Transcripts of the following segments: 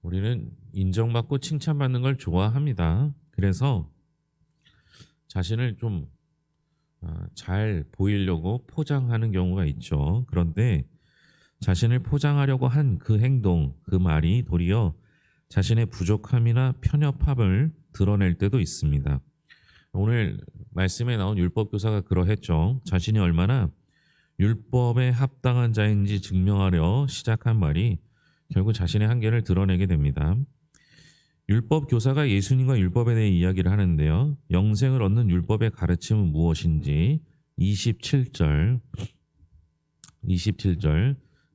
우리는 인정받고 칭찬받는 걸 좋아합니다. 그래서 자신을 좀 잘 보이려고 포장하는 경우가 있죠. 그런데 자신을 포장하려고 한 그 행동, 그 말이 도리어 자신의 부족함이나 편협함을 드러낼 때도 있습니다. 오늘 말씀에 나온 율법 교사가 그러했죠. 자신이 얼마나 율법에 합당한 자인지 증명하려 시작한 말이 결국 자신의 한계를 드러내게 됩니다. 율법 교사가 예수님과 율법에 대해 이야기를 하는데요. 영생을 얻는 율법의 가르침은 무엇인지 27절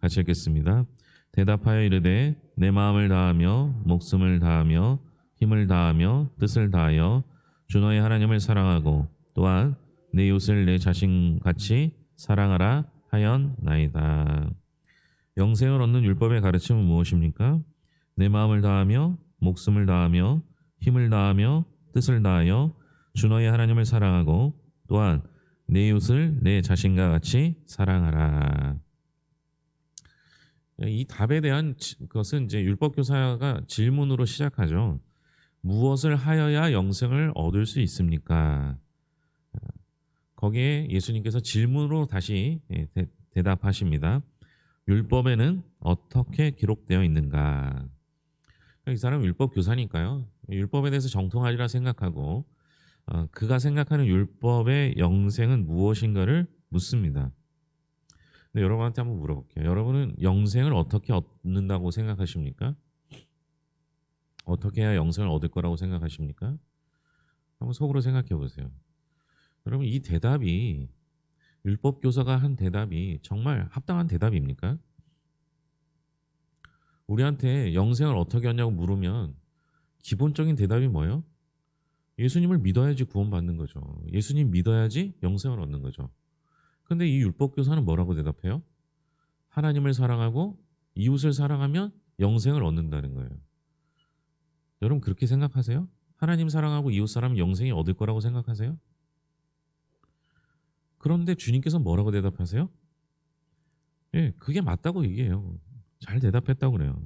같이 읽겠습니다. 대답하여 이르되 내 마음을 다하며 목숨을 다하며 힘을 다하며 뜻을 다하여 주 너의 하나님을 사랑하고 또한 내 이웃을 내 자신같이 사랑하라 하였나이다. 영생을 얻는 율법의 가르침은 무엇입니까? 내 마음을 다하며 목숨을 다하며 힘을 다하며 뜻을 다하여 주 너의 하나님을 사랑하고 또한 내 이웃을 내 자신과 같이 사랑하라. 이 답에 대한 것은 이제 율법 교사가 질문으로 시작하죠. 무엇을 하여야 영생을 얻을 수 있습니까? 거기에 예수님께서 질문으로 다시 대답하십니다. 율법에는 어떻게 기록되어 있는가? 이 사람은 율법 교사니까요. 율법에 대해서 정통하리라 생각하고 그가 생각하는 율법의 영생은 무엇인가를 묻습니다. 근데 여러분한테 한번 물어볼게요. 여러분은 영생을 어떻게 얻는다고 생각하십니까? 어떻게 해야 영생을 얻을 거라고 생각하십니까? 한번 속으로 생각해 보세요. 여러분 이 대답이 율법 교사가 한 대답이 정말 합당한 대답입니까? 우리한테 영생을 어떻게 하냐고 물으면 기본적인 대답이 뭐예요? 예수님을 믿어야지 구원받는 거죠. 예수님 믿어야지 영생을 얻는 거죠. 근데 이 율법 교사는 뭐라고 대답해요? 하나님을 사랑하고 이웃을 사랑하면 영생을 얻는다는 거예요. 여러분 그렇게 생각하세요? 하나님 사랑하고 이웃 사랑하면 영생이 얻을 거라고 생각하세요? 그런데 주님께서 뭐라고 대답하세요? 예, 그게 맞다고 얘기해요. 잘 대답했다고 그래요.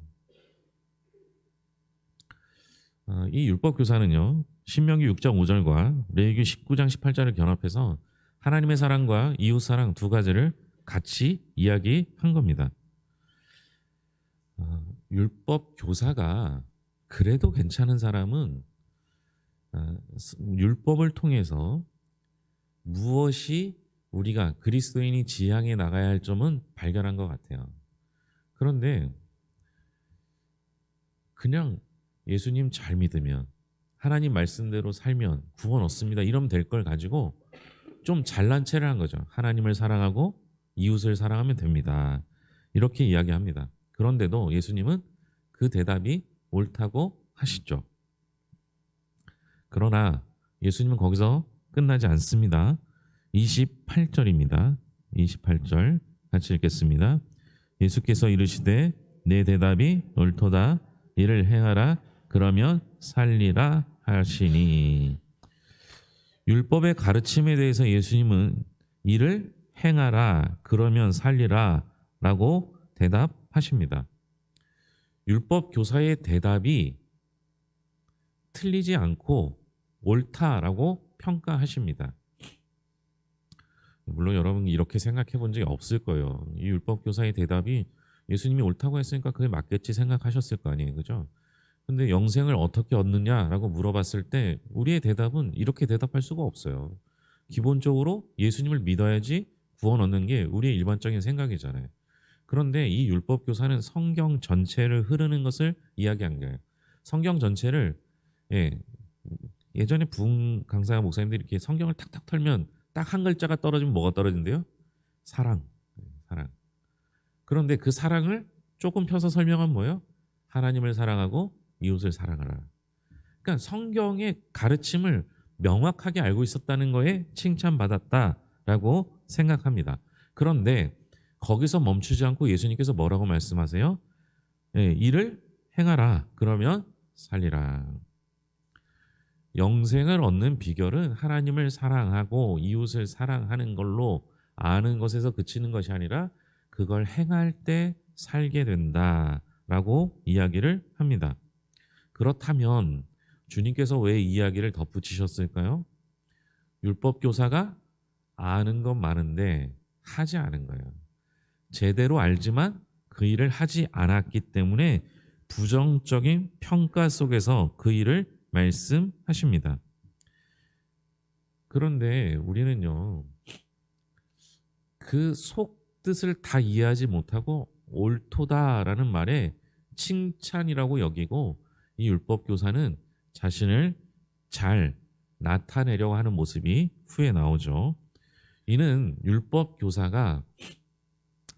이 율법 교사는요. 신명기 6장 5절과 레위기 19장 18절을 결합해서 하나님의 사랑과 이웃 사랑 두 가지를 같이 이야기한 겁니다. 율법 교사가 그래도 괜찮은 사람은 율법을 통해서 무엇이 우리가 그리스도인이 지향해 나가야 할 점은 발견한 것 같아요. 그런데 그냥 예수님 잘 믿으면 하나님 말씀대로 살면 구원 얻습니다. 이러면 될 걸 가지고 좀 잘난 체를 한 거죠. 하나님을 사랑하고 이웃을 사랑하면 됩니다. 이렇게 이야기합니다. 그런데도 예수님은 그 대답이 옳다고 하시죠. 그러나 예수님은 거기서 끝나지 않습니다. 28절입니다. 28절 같이 읽겠습니다. 예수께서 이르시되 내 대답이 옳도다 이를 행하라 그러면 살리라 하시니. 율법의 가르침에 대해서 예수님은 이를 행하라 그러면 살리라 라고 대답하십니다. 율법 교사의 대답이 틀리지 않고 옳다라고 평가하십니다. 물론 여러분 이렇게 생각해 본 적이 없을 거예요. 이 율법 교사의 대답이 예수님이 옳다고 했으니까 그게 맞겠지 생각하셨을 거 아니에요. 그죠? 근데 영생을 어떻게 얻느냐라고 물어봤을 때 우리의 대답은 이렇게 대답할 수가 없어요. 기본적으로 예수님을 믿어야지 구원 얻는 게 우리의 일반적인 생각이잖아요. 그런데 이 율법 교사는 성경 전체를 흐르는 것을 이야기한 거예요. 성경 전체를 예전에 부흥 강사 목사님들이 이렇게 성경을 탁탁 털면 딱 한 글자가 떨어지면 뭐가 떨어진대요? 사랑. 사랑. 그런데 그 사랑을 조금 펴서 설명하면 뭐예요? 하나님을 사랑하고 이웃을 사랑하라. 그러니까 성경의 가르침을 명확하게 알고 있었다는 거에 칭찬받았다라고 생각합니다. 그런데 거기서 멈추지 않고 예수님께서 뭐라고 말씀하세요? 이를 행하라. 그러면 살리라. 영생을 얻는 비결은 하나님을 사랑하고 이웃을 사랑하는 걸로 아는 것에서 그치는 것이 아니라 그걸 행할 때 살게 된다 라고 이야기를 합니다. 그렇다면 주님께서 왜 이 이야기를 덧붙이셨을까요? 율법교사가 아는 건 많은데 하지 않은 거예요. 제대로 알지만 그 일을 하지 않았기 때문에 부정적인 평가 속에서 그 일을 말씀하십니다. 그런데 우리는요, 그 속뜻을 다 이해하지 못하고 옳도다라는 말에 칭찬이라고 여기고 이 율법 교사는 자신을 잘 나타내려고 하는 모습이 후에 나오죠. 이는 율법 교사가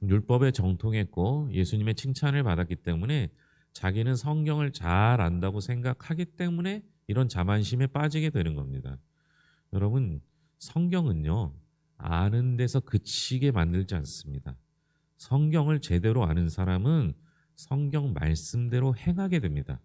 율법에 정통했고 예수님의 칭찬을 받았기 때문에 자기는 성경을 잘 안다고 생각하기 때문에 이런 자만심에 빠지게 되는 겁니다. 여러분, 성경은요, 아는 데서 그치게 만들지 않습니다. 성경을 제대로 아는 사람은 성경 말씀대로 행하게 됩니다.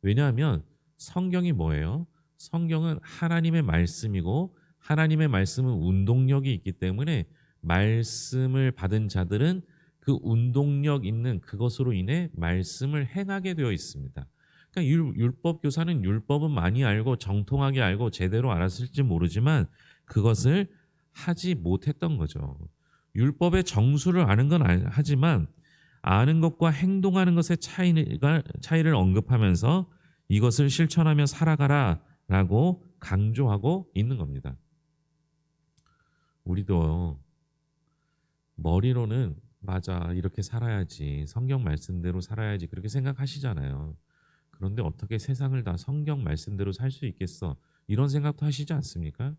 왜냐하면 성경이 뭐예요? 성경은 하나님의 말씀이고 하나님의 말씀은 운동력이 있기 때문에 말씀을 받은 자들은 그 운동력 있는 그것으로 인해 말씀을 행하게 되어 있습니다. 그러니까 율법 교사는 율법은 많이 알고 정통하게 알고 제대로 알았을지 모르지만 그것을 하지 못했던 거죠. 율법의 정수를 아는 건 하지만 아는 것과 행동하는 것의 차이를 언급하면서 이것을 실천하며 살아가라라고 강조하고 있는 겁니다. 우리도 머리로는 맞아, 이렇게 살아야지, 성경 말씀대로 살아야지 그렇게 생각하시잖아요. 그런데 어떻게 세상을 다 성경 말씀대로 살 수 있겠어? 이런 생각도 하시지 않습니까?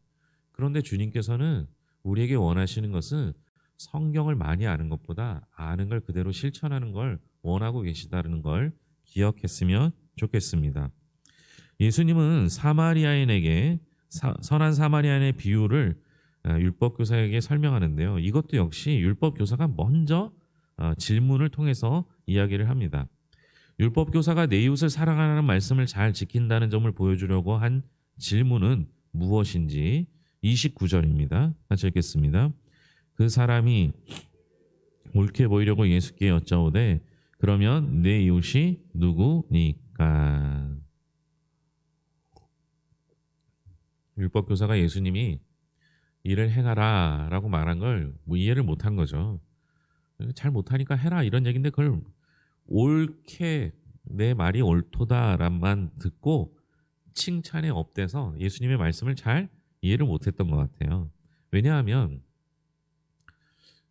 그런데 주님께서는 우리에게 원하시는 것은 성경을 많이 아는 것보다 아는 걸 그대로 실천하는 걸 원하고 계시다는 걸 기억했으면 좋겠습니다. 예수님은 사마리아인에게 선한 사마리아인의 비유를 율법 교사에게 설명하는데요. 이것도 역시 율법 교사가 먼저 질문을 통해서 이야기를 합니다. 율법 교사가 내 이웃을 사랑하라는 말씀을 잘 지킨다는 점을 보여주려고 한 질문은 무엇인지 29절입니다. 같이 읽겠습니다. 그 사람이 옳게 보이려고 예수께 여짜오되 그러면 내 이웃이 누구니까? 율법 교사가 예수님이 일을 행하라 라고 말한 걸 이해를 못한 거죠. 잘 못하니까 해라 이런 얘기인데 그걸 옳게 내 말이 옳도다란만 듣고 칭찬에 업돼서 예수님의 말씀을 잘 이해를 못했던 것 같아요. 왜냐하면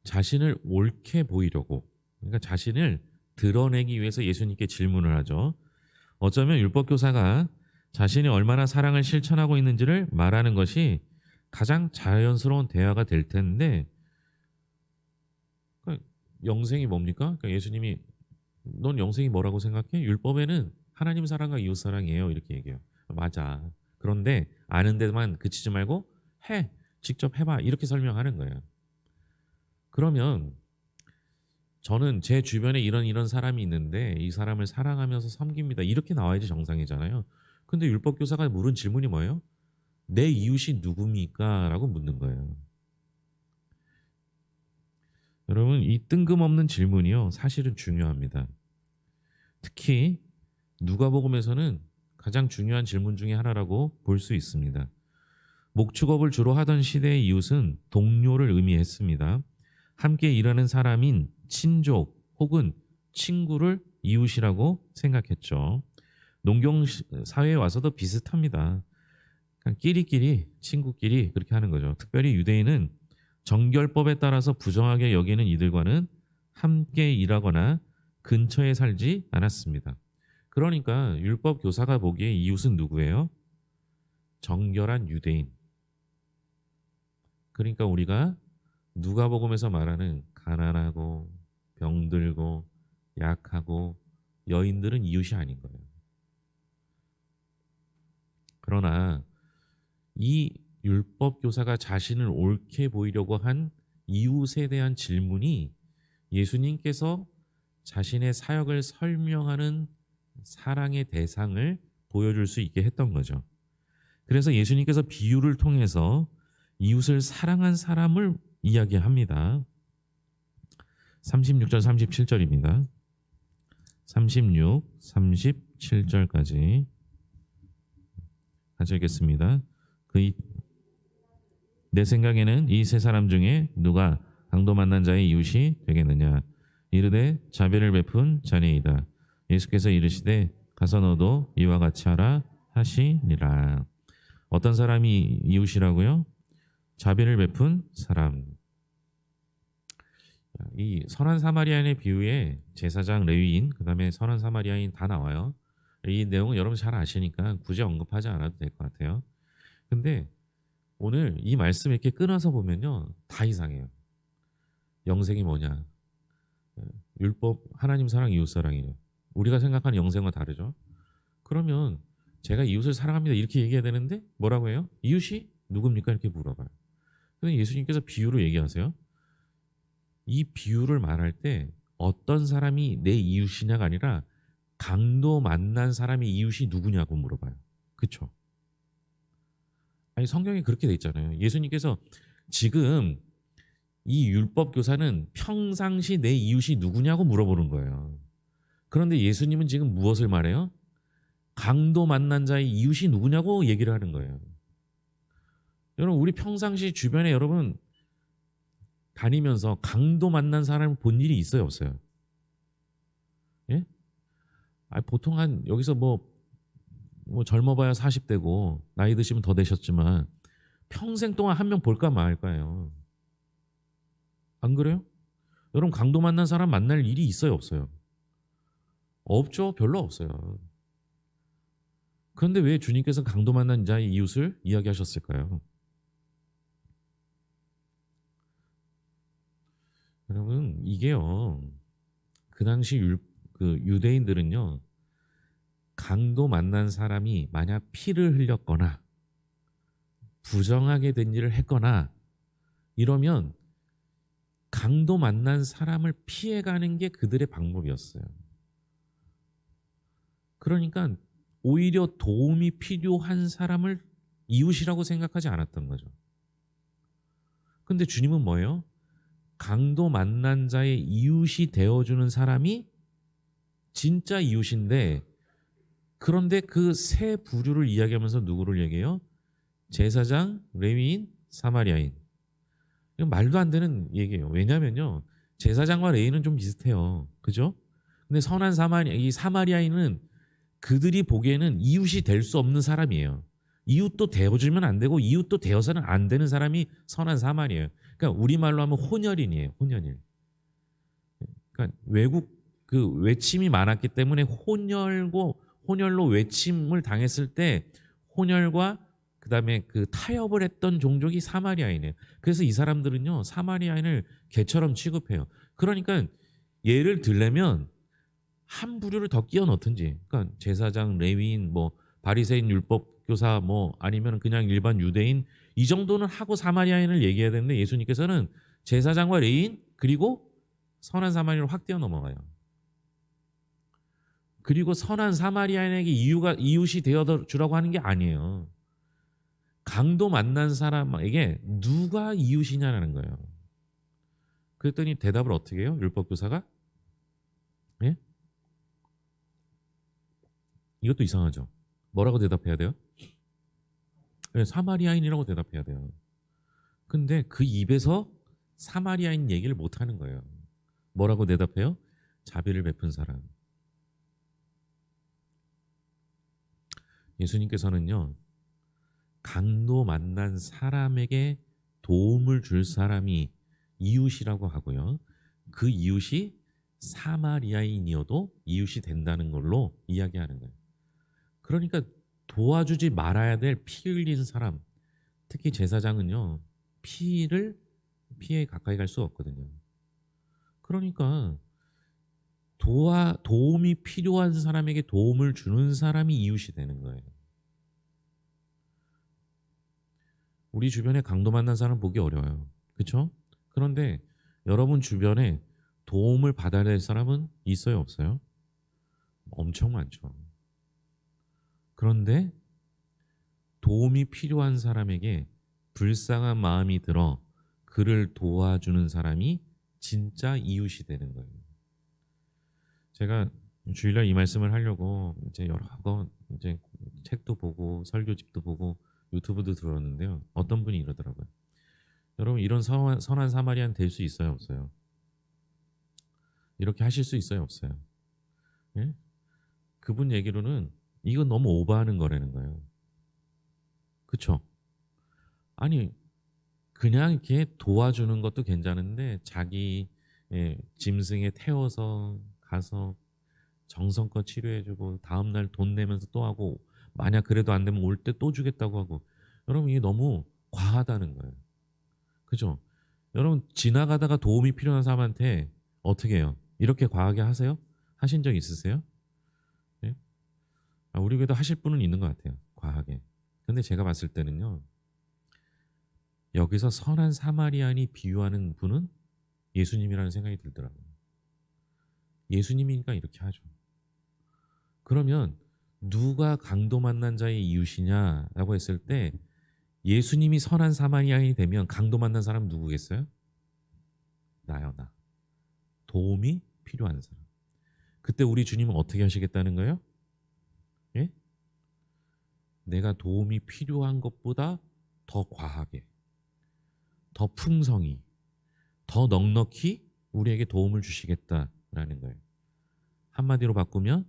자신을 옳게 보이려고, 그러니까 자신을 드러내기 위해서 예수님께 질문을 하죠. 어쩌면 율법교사가 자신이 얼마나 사랑을 실천하고 있는지를 말하는 것이 가장 자연스러운 대화가 될 텐데, 그러니까 영생이 뭡니까? 그러니까 예수님이 넌 영생이 뭐라고 생각해? 율법에는 하나님 사랑과 이웃 사랑이에요. 이렇게 얘기해요. 맞아. 그런데 아는 데만 그치지 말고 해. 직접 해봐. 이렇게 설명하는 거예요. 그러면 저는 제 주변에 이런 사람이 있는데 이 사람을 사랑하면서 섬깁니다. 이렇게 나와야지 정상이잖아요. 근데 율법교사가 물은 질문이 뭐예요? 내 이웃이 누굽니까? 라고 묻는 거예요. 여러분, 이 뜬금없는 질문이요, 사실은 중요합니다. 특히 누가복음에서는 가장 중요한 질문 중에 하나라고 볼 수 있습니다. 목축업을 주로 하던 시대의 이웃은 동료를 의미했습니다. 함께 일하는 사람인 친족 혹은 친구를 이웃이라고 생각했죠. 농경 사회에 와서도 비슷합니다. 그냥 끼리끼리 친구끼리 그렇게 하는 거죠. 특별히 유대인은 정결법에 따라서 부정하게 여기는 이들과는 함께 일하거나 근처에 살지 않았습니다. 그러니까 율법 교사가 보기에 이웃은 누구예요? 정결한 유대인. 그러니까 우리가 누가복음에서 말하는 가난하고 병들고 약하고 여인들은 이웃이 아닌 거예요. 그러나 이 율법 교사가 자신을 옳게 보이려고 한 이웃에 대한 질문이 예수님께서 자신의 사역을 설명하는 사랑의 대상을 보여줄 수 있게 했던 거죠. 그래서 예수님께서 비유를 통해서 이웃을 사랑한 사람을 이야기합니다. 36절 37절입니다. 36, 37절까지 같이 읽겠습니다. 내 생각에는 이 세 사람 중에 누가 강도 만난 자의 이웃이 되겠느냐. 이르되 자비를 베푼 자니이다. 예수께서 이르시되 가서 너도 이와 같이 하라 하시니라. 어떤 사람이 이웃이라고요? 자비를 베푼 사람. 이 선한 사마리아인의 비유에 제사장, 레위인, 그다음에 선한 사마리아인 다 나와요. 이 내용은 여러분 잘 아시니까 굳이 언급하지 않아도 될 것 같아요. 근데 오늘 이 말씀 이렇게 끊어서 보면요, 다 이상해요. 영생이 뭐냐? 율법, 하나님 사랑, 이웃 사랑이에요. 우리가 생각하는 영생과 다르죠. 그러면 제가 이웃을 사랑합니다 이렇게 얘기해야 되는데 뭐라고 해요? 이웃이 누굽니까? 이렇게 물어봐요. 근데 예수님께서 비유로 얘기하세요. 이 비유를 말할 때 어떤 사람이 내 이웃이냐가 아니라 강도 만난 사람의 이웃이 누구냐고 물어봐요. 그쵸? 아니 성경에 그렇게 돼 있잖아요. 예수님께서 지금 이 율법 교사는 평상시 내 이웃이 누구냐고 물어보는 거예요. 그런데 예수님은 지금 무엇을 말해요? 강도 만난 자의 이웃이 누구냐고 얘기를 하는 거예요. 여러분 우리 평상시 주변에 여러분 다니면서 강도 만난 사람을 본 일이 있어요 없어요? 예? 보통 한 여기서 뭐 젊어봐야 40대고 나이 드시면 더 되셨지만 평생 동안 한 명 볼까 말까요? 안 그래요? 여러분 강도 만난 사람 만날 일이 있어요 없어요? 없죠. 별로 없어요. 그런데 왜 주님께서 강도 만난 자의 이웃을 이야기하셨을까요? 여러분 이게요. 그 당시 유대인들은요. 강도 만난 사람이 만약 피를 흘렸거나 부정하게 된 일을 했거나 이러면 강도 만난 사람을 피해가는 게 그들의 방법이었어요. 그러니까 오히려 도움이 필요한 사람을 이웃이라고 생각하지 않았던 거죠. 근데 주님은 뭐예요? 강도 만난 자의 이웃이 되어주는 사람이 진짜 이웃인데 그런데 그 세 부류를 이야기하면서 누구를 얘기해요? 제사장, 레위인, 사마리아인. 이건 말도 안 되는 얘기예요. 왜냐면요. 제사장과 레위인은 좀 비슷해요. 그죠? 근데 선한 이 사마리아인은 그들이 보기에는 이웃이 될 수 없는 사람이에요. 이웃도 되어주면 안 되고 이웃도 되어서는 안 되는 사람이 선한 사마리아예요. 그러니까 우리말로 하면 혼혈인이에요. 혼혈인. 그러니까 외국 그 외침이 많았기 때문에 혼혈로 외침을 당했을 때 혼혈과 그다음에 그 타협을 했던 종족이 사마리아인이에요. 그래서 이 사람들은요 사마리아인을 개처럼 취급해요. 그러니까 예를 들려면 한 부류를 더 끼워 넣든지, 그러니까 제사장, 레위인, 뭐 바리새인, 율법 교사, 뭐 아니면 그냥 일반 유대인 이 정도는 하고 사마리아인을 얘기해야 되는데 예수님께서는 제사장과 레위인 그리고 선한 사마리아인을 확 뛰어 넘어가요. 그리고 선한 사마리아인에게 이웃이 되어 주라고 하는 게 아니에요. 강도 만난 사람에게 누가 이웃이냐라는 거예요. 그랬더니 대답을 어떻게 해요? 율법교사가? 예? 이것도 이상하죠. 뭐라고 대답해야 돼요? 예, 사마리아인이라고 대답해야 돼요. 근데 그 입에서 사마리아인 얘기를 못 하는 거예요. 뭐라고 대답해요? 자비를 베푼 사람. 예수님께서는요. 강도 만난 사람에게 도움을 줄 사람이 이웃이라고 하고요. 그 이웃이 사마리아인이어도 이웃이 된다는 걸로 이야기하는 거예요. 그러니까 도와주지 말아야 될 피 흘린 사람, 특히 제사장은요. 피에 가까이 갈 수 없거든요. 그러니까 도움이 필요한 사람에게 도움을 주는 사람이 이웃이 되는 거예요. 우리 주변에 강도 만난 사람 보기 어려워요. 그렇죠? 그런데 여러분 주변에 도움을 받아야 될 사람은 있어요, 없어요? 엄청 많죠. 그런데 도움이 필요한 사람에게 불쌍한 마음이 들어 그를 도와주는 사람이 진짜 이웃이 되는 거예요. 제가 주일날 이 말씀을 하려고 이제 여러 번 이제 책도 보고 설교집도 보고 유튜브도 들었는데요. 어떤 분이 이러더라고요. 여러분 이런 선한 사마리안 될 수 있어요, 없어요? 이렇게 하실 수 있어요, 없어요? 예? 그분 얘기로는 이건 너무 오버하는 거라는 거예요. 그쵸? 아니 그냥 이렇게 도와주는 것도 괜찮은데 자기 짐승에 태워서 가서 정성껏 치료해주고 다음날 돈 내면서 또 하고 만약 그래도 안 되면 올 때 또 주겠다고 하고 여러분 이게 너무 과하다는 거예요. 그죠? 여러분 지나가다가 도움이 필요한 사람한테 어떻게 해요? 이렇게 과하게 하세요? 하신 적 있으세요? 예? 우리 교회도 하실 분은 있는 것 같아요. 과하게. 근데 제가 봤을 때는요. 여기서 선한 사마리안이 비유하는 분은 예수님이라는 생각이 들더라고요. 예수님이니까 이렇게 하죠. 그러면 누가 강도 만난 자의 이웃이냐라고 했을 때 예수님이 선한 사마리안이 되면 강도 만난 사람 누구겠어요? 나요, 나. 도움이 필요한 사람. 그때 우리 주님은 어떻게 하시겠다는 거예요? 예? 내가 도움이 필요한 것보다 더 과하게, 더 풍성히, 더 넉넉히 우리에게 도움을 주시겠다라는 거예요. 한마디로 바꾸면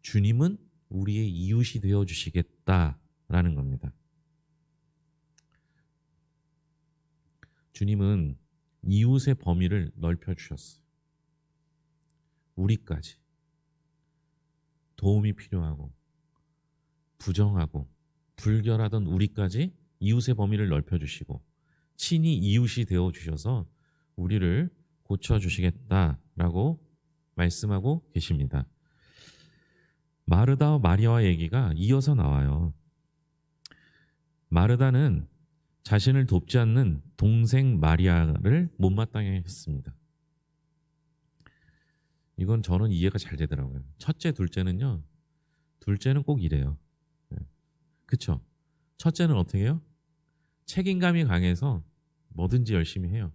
주님은 우리의 이웃이 되어 주시겠다라는 겁니다. 주님은 이웃의 범위를 넓혀 주셨어요. 우리까지 도움이 필요하고 부정하고 불결하던 우리까지 이웃의 범위를 넓혀 주시고 친히 이웃이 되어 주셔서 우리를 고쳐 주시겠다라고 말씀하고 계십니다. 마르다와 마리아와 얘기가 이어서 나와요. 마르다는 자신을 돕지 않는 동생 마리아를 못마땅해 했습니다. 이건 저는 이해가 잘 되더라고요. 첫째, 둘째는요. 둘째는 꼭 이래요. 그쵸? 첫째는 어떻게 해요? 책임감이 강해서 뭐든지 열심히 해요.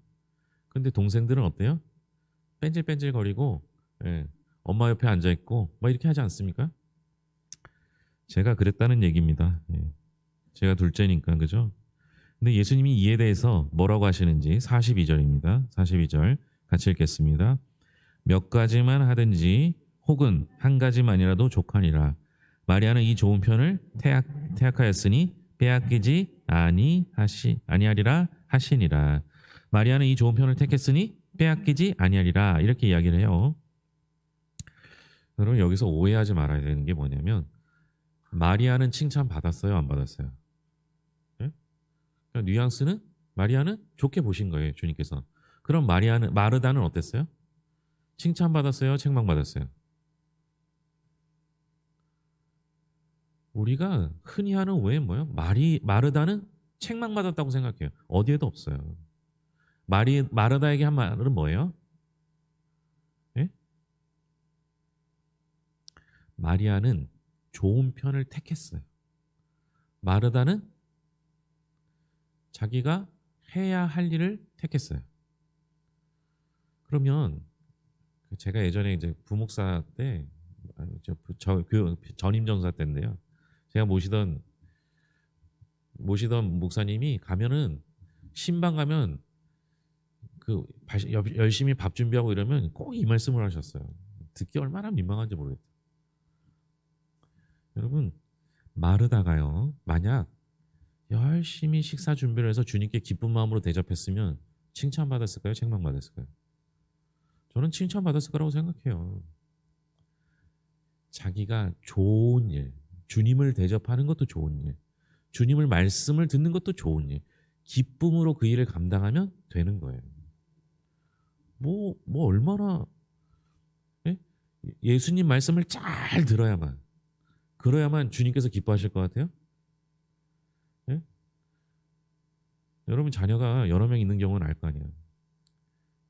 근데 동생들은 어때요? 뺀질뺀질거리고 엄마 옆에 앉아있고 뭐 이렇게 하지 않습니까? 제가 그랬다는 얘기입니다. 제가 둘째니까 그죠? 근데 예수님이 이에 대해서 뭐라고 하시는지 42절입니다. 42절 같이 읽겠습니다. 몇 가지만 하든지 혹은 한 가지만이라도 족하니라. 마리아는 이 좋은 편을 태약하였으니 빼앗기지 아니하리라 하시니라. 마리아는 이 좋은 편을 택했으니 빼앗기지 아니하리라 이렇게 이야기를 해요. 여러분 여기서 오해하지 말아야 되는 게 뭐냐면 마리아는 칭찬 받았어요, 안 받았어요? 예? 그러니까 뉘앙스는 마리아는 좋게 보신 거예요, 주님께서. 그럼 마르다는 어땠어요? 칭찬받았어요, 책망받았어요? 우리가 흔히 하는 오해 뭐예요? 마르다는 책망받았다고 생각해요. 어디에도 없어요. 마르다에게 한 말은 뭐예요? 예? 마리아는 좋은 편을 택했어요. 마르다는 자기가 해야 할 일을 택했어요. 그러면 제가 예전에 이제 부목사 때 전임 전사 때인데요. 제가 모시던 목사님이 가면은 신방 가면 열심히 밥 준비하고 이러면 꼭 이 말씀을 하셨어요. 듣기 얼마나 민망한지 모르겠어요. 여러분 마르다가요. 만약 열심히 식사 준비를 해서 주님께 기쁜 마음으로 대접했으면 칭찬받았을까요? 책망받았을까요? 저는 칭찬받았을 거라고 생각해요. 자기가 좋은 일, 주님을 대접하는 것도 좋은 일, 주님을 말씀을 듣는 것도 좋은 일, 기쁨으로 그 일을 감당하면 되는 거예요. 뭐 얼마나 예? 예수님 말씀을 잘 그러야만 주님께서 기뻐하실 것 같아요? 예? 여러분 자녀가 여러 명 있는 경우는 알 거 아니에요.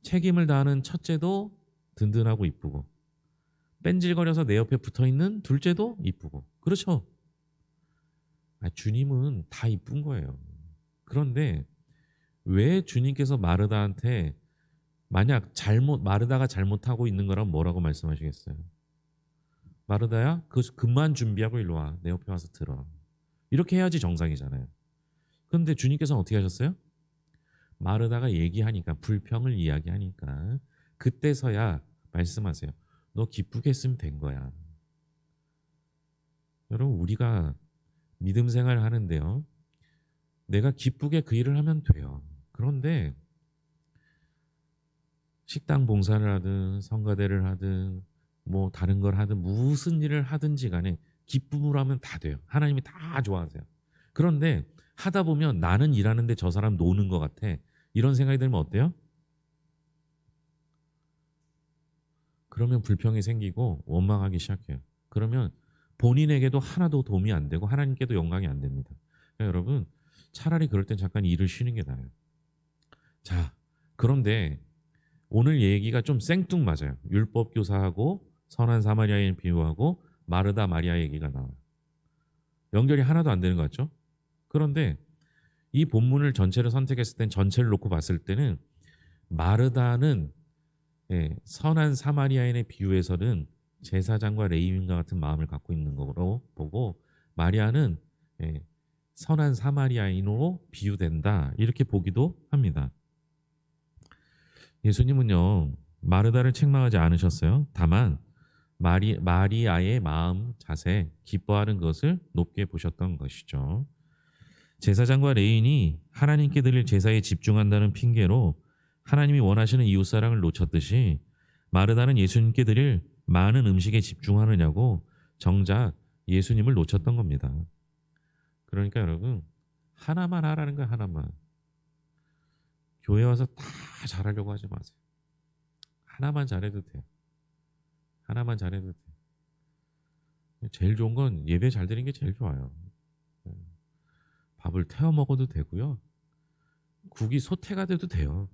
책임을 다하는 첫째도 든든하고 이쁘고 뺀질거려서 내 옆에 붙어있는 둘째도 이쁘고 그렇죠? 주님은 다 이쁜 거예요. 그런데 왜 주님께서 마르다한테 만약 마르다가 잘못하고 있는 거라면 뭐라고 말씀하시겠어요? 마르다야, 그 금만 준비하고 일로 와. 내 옆에 와서 들어. 이렇게 해야지 정상이잖아요. 그런데 주님께서는 어떻게 하셨어요? 마르다가 얘기하니까, 불평을 이야기하니까 그때서야 말씀하세요. 너 기쁘게 했으면 된 거야. 여러분, 우리가 믿음 생활을 하는데요, 내가 기쁘게 그 일을 하면 돼요. 그런데 식당 봉사를 하든 성가대를 하든 뭐 다른 걸 하든 무슨 일을 하든지 간에 기쁨으로 하면 다 돼요. 하나님이 다 좋아하세요. 그런데 하다 보면 나는 일하는데 저 사람 노는 것 같아, 이런 생각이 들면 어때요? 그러면 불평이 생기고 원망하기 시작해요. 그러면 본인에게도 하나도 도움이 안 되고 하나님께도 영광이 안 됩니다. 그러니까 여러분, 차라리 그럴 땐 잠깐 일을 쉬는 게 나아요. 자, 그런데 오늘 얘기가 좀 생뚱맞아요. 율법 교사하고 선한 사마리아인 비유하고 마르다 마리아 얘기가 나와요. 연결이 하나도 안 되는 것 같죠? 그런데 이 본문을 전체를 선택했을 땐, 전체를 놓고 봤을 때는 마르다는, 선한 사마리아인의 비유에서는 제사장과 레위인과 같은 마음을 갖고 있는 거로 보고, 마리아는 선한 사마리아인으로 비유된다, 이렇게 보기도 합니다. 예수님은요, 마르다를 책망하지 않으셨어요. 다만 마리아의 마음 자세, 기뻐하는 것을 높게 보셨던 것이죠. 제사장과 레인이 하나님께 드릴 제사에 집중한다는 핑계로 하나님이 원하시는 이웃사랑을 놓쳤듯이, 마르다는 예수님께 드릴 많은 음식에 집중하느냐고 정작 예수님을 놓쳤던 겁니다. 그러니까 여러분, 하나만 하라는 거야, 하나만. 교회 와서 다 잘하려고 하지 마세요. 하나만 잘해도 돼요. 하나만 잘해도 돼요. 제일 좋은 건 예배 잘 드리는 게 제일 좋아요. 밥을 태워 먹어도 되고요. 국이 소태가 돼도 돼요.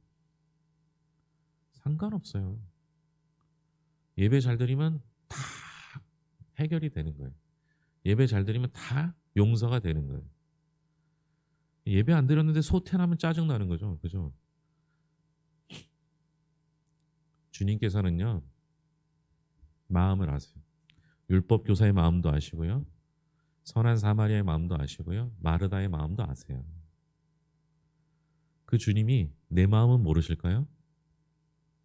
상관없어요. 예배 잘 드리면 다 해결이 되는 거예요. 예배 잘 드리면 다 용서가 되는 거예요. 예배 안 드렸는데 소태나면 짜증나는 거죠. 그죠? 주님께서는요, 마음을 아세요. 율법 교사의 마음도 아시고요. 선한 사마리아의 마음도 아시고요. 마르다의 마음도 아세요. 그 주님이 내 마음은 모르실까요?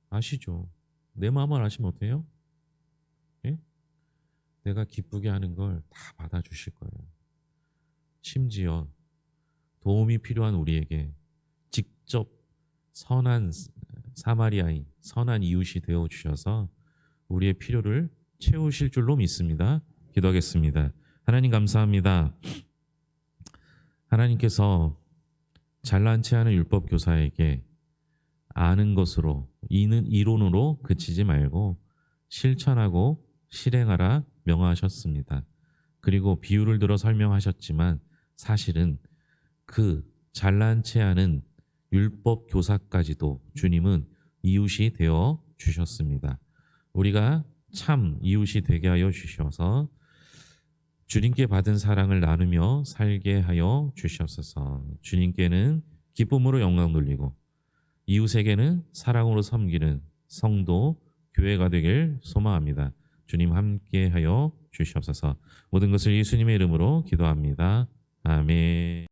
아시죠. 내 마음을 아시면 어때요? 예? 내가 기쁘게 하는 걸 다 받아주실 거예요. 심지어 도움이 필요한 우리에게 직접 선한 사마리아인, 선한 이웃이 되어 주셔서 우리의 필요를 채우실 줄로 믿습니다. 기도하겠습니다. 하나님 감사합니다. 하나님께서 잘난 체 하는 율법 교사에게 아는 것으로, 이론으로 그치지 말고 실천하고 실행하라 명하셨습니다. 그리고 비유를 들어 설명하셨지만 사실은 그 잘난 체 하는 율법 교사까지도 주님은 이웃이 되어 주셨습니다. 우리가 참 이웃이 되게 하여 주셔서 주님께 받은 사랑을 나누며 살게 하여 주시옵소서. 주님께는 기쁨으로 영광 돌리고 이웃에게는 사랑으로 섬기는 성도, 교회가 되길 소망합니다. 주님 함께 하여 주시옵소서. 모든 것을 예수님의 이름으로 기도합니다. 아멘.